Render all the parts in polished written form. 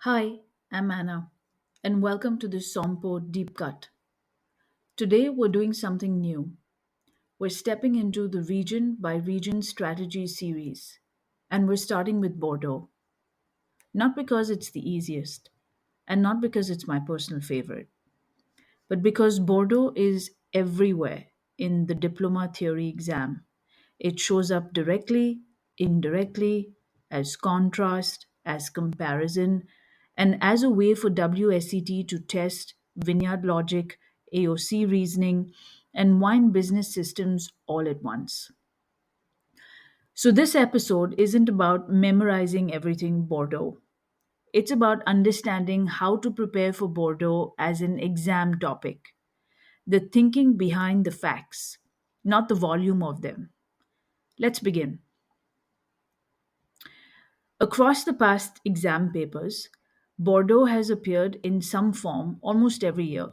Hi, I'm Anna, and welcome to the Sompo Deep Cut. Today, we're doing something new. We're stepping into the region by region strategy series, and we're starting with Bordeaux. Not because it's the easiest, and not because it's my personal favorite, but because Bordeaux is everywhere in the diploma theory exam. It shows up directly, indirectly, as contrast, as comparison, and as a way for WSET to test vineyard logic, AOC reasoning, and wine business systems all at once. So, this episode isn't about memorizing everything Bordeaux. It's about understanding how to prepare for Bordeaux as an exam topic, the thinking behind the facts, not the volume of them. Let's begin. Across the past exam papers, Bordeaux has appeared in some form almost every year.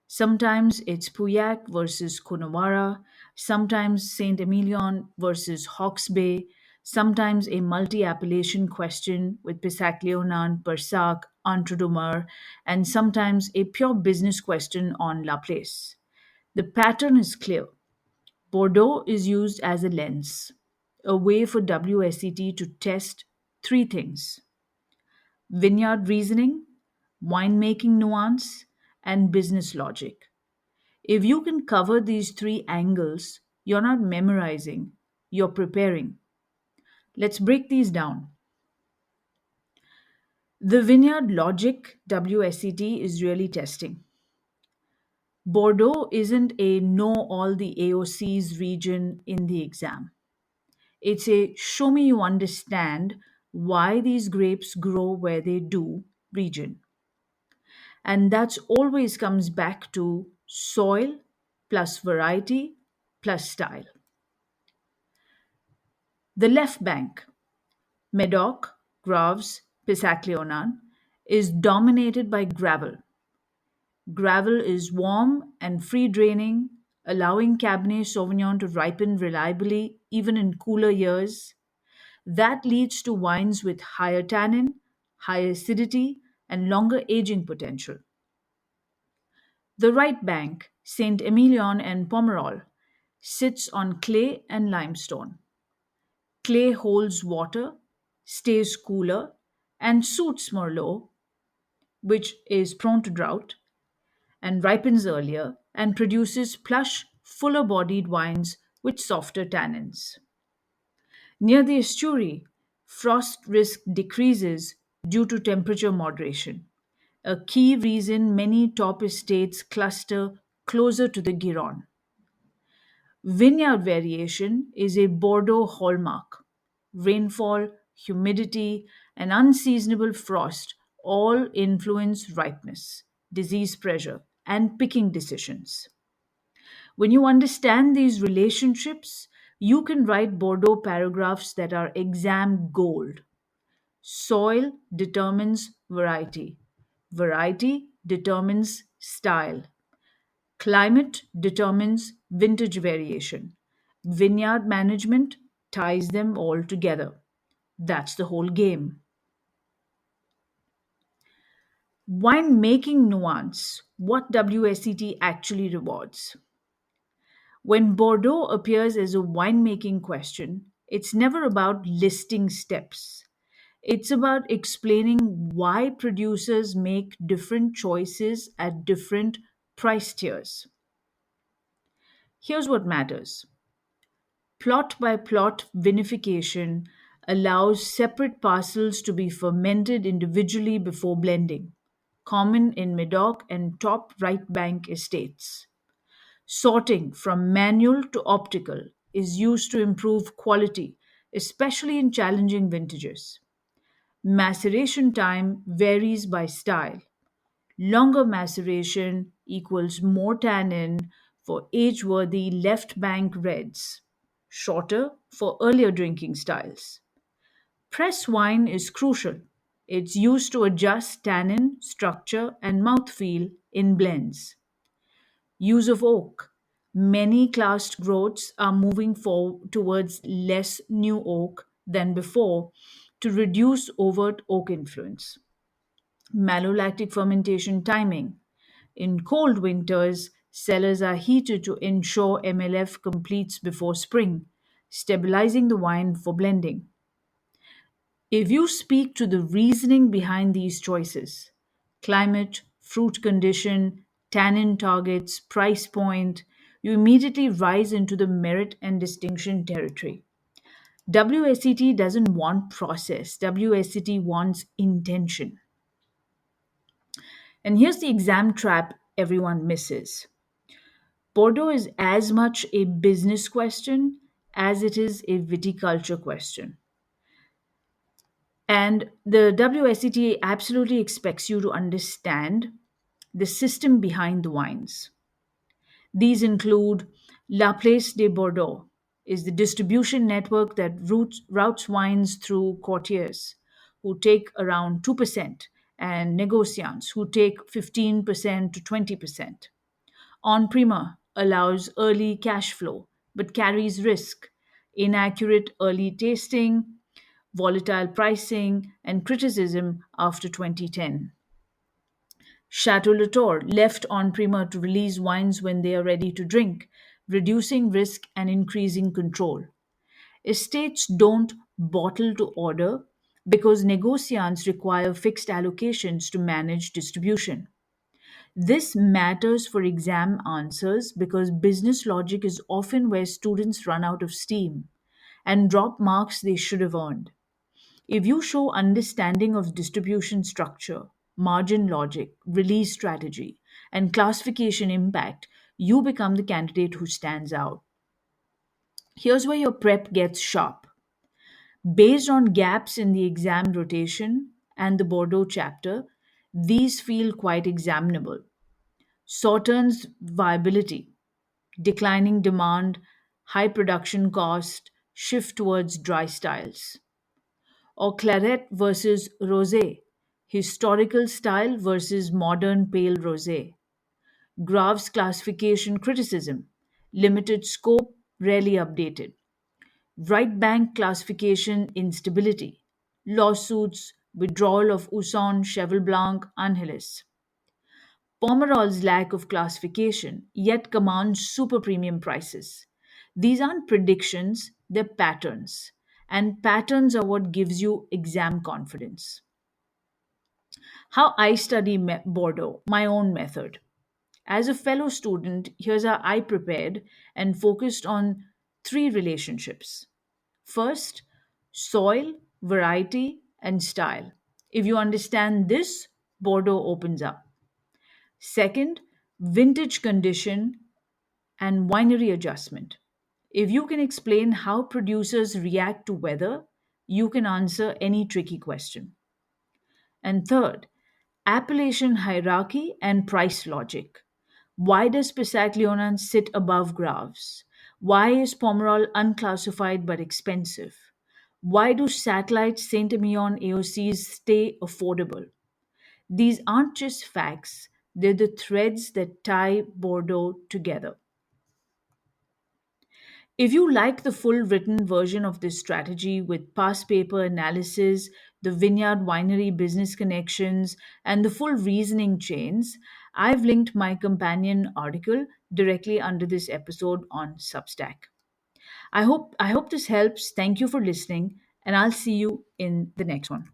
Sometimes it's Pauillac versus Coonawarra, sometimes Saint Emilion versus Hawke's Bay, sometimes a multi appellation question with Pissac Leonan, Persac, Entre-deux-Mers, and sometimes a pure business question on La Place. The pattern is clear. Bordeaux is used as a lens, a way for WSET to test three things: vineyard reasoning, winemaking nuance, and business logic. If you can cover these three angles, you're not memorizing, you're preparing. Let's break these down. The vineyard logic WSET is really testing. Bordeaux isn't a know all the AOCs region in the exam. It's a show me you understand why these grapes grow where they do region. And that's always comes back to soil plus variety plus style. The left bank, Medoc, Graves, Pissac-Léognan, is dominated by gravel. Gravel is warm and free draining, allowing Cabernet Sauvignon to ripen reliably even in cooler years. That leads to wines with higher tannin, higher acidity, and longer aging potential. The right bank, Saint Emilion and Pomerol, sits on clay and limestone. Clay holds water, stays cooler, and suits Merlot, which is prone to drought, and ripens earlier and produces plush, fuller bodied wines with softer tannins. Near the estuary, frost risk decreases due to temperature moderation, a key reason many top estates cluster closer to the Giron. Vineyard variation is a Bordeaux hallmark. Rainfall, humidity, and unseasonable frost all influence ripeness, disease pressure, and picking decisions. When you understand these relationships, you can write Bordeaux paragraphs that are exam gold. Soil determines variety. Variety determines style. Climate determines vintage variation. Vineyard management ties them all together. That's the whole game. Wine making nuance, what WSET actually rewards. When Bordeaux appears as a winemaking question, it's never about listing steps. It's about explaining why producers make different choices at different price tiers. Here's what matters: plot by plot vinification allows separate parcels to be fermented individually before blending, common in Medoc and top right bank estates. Sorting from manual to optical is used to improve quality, especially in challenging vintages. Maceration time varies by style. Longer maceration equals more tannin for age worthy left bank reds, shorter for earlier drinking styles. Press wine is crucial. It's used to adjust tannin, structure, and mouthfeel in blends. Use of oak. Many classed growths are moving towards less new oak than before to reduce overt oak influence. malolactic fermentation timing. In cold winters, cellars are heated to ensure MLF completes before spring, stabilizing the wine for blending. If you speak to the reasoning behind these choices, climate, fruit condition, tannin targets, price point, you immediately rise into the merit and distinction territory. WSET doesn't want process, WSET wants intention. And here's the exam trap everyone misses: Bordeaux is as much a business question as it is a viticulture question. And the WSET absolutely expects you to understand the system behind the wines. These include La Place de Bordeaux is the distribution network that routes wines through courtiers who take around 2% and negociants who take 15% to 20%. On Prima allows early cash flow but carries risk, inaccurate early tasting, volatile pricing, and criticism after 2010. Chateau Latour left on Prima to release wines when they are ready to drink, reducing risk and increasing control. Estates don't bottle to order because negociants require fixed allocations to manage distribution. This matters for exam answers because business logic is often where students run out of steam and drop marks they should have earned. If you show understanding of distribution structure, margin logic, release strategy, and classification impact, you become the candidate who stands out. Here's where your prep gets sharp. Based on gaps in the exam rotation and the Bordeaux chapter, these feel quite examinable. Sautern's viability, declining demand, high production cost, shift towards dry styles. Or claret versus rosé, historical style versus modern pale rosé. Graves classification criticism, limited scope, rarely updated. Right bank classification instability, lawsuits, withdrawal of Uson, Cheval Blanc, Angeles. Pomerol's lack of classification, yet commands super premium prices. These aren't predictions, they're patterns. And patterns are what gives you exam confidence. How I study Bordeaux, my own method. As a fellow student, here's how I prepared and focused on three relationships. First, soil, variety, and style. If you understand this, Bordeaux opens up. Second, vintage condition and winery adjustment. If you can explain how producers react to weather, you can answer any tricky question. And third, appellation hierarchy and price logic. Why does Pissac-Leonin sit above Graves? Why is Pomerol unclassified but expensive? Why do satellite Saint-Emilion AOCs stay affordable? These aren't just facts, they're the threads that tie Bordeaux together. If you like the full written version of this strategy with past paper analysis, the vineyard winery business connections, and the full reasoning chains, I've linked my companion article directly under this episode on Substack. I hope this helps. Thank you for listening, and I'll see you in the next one.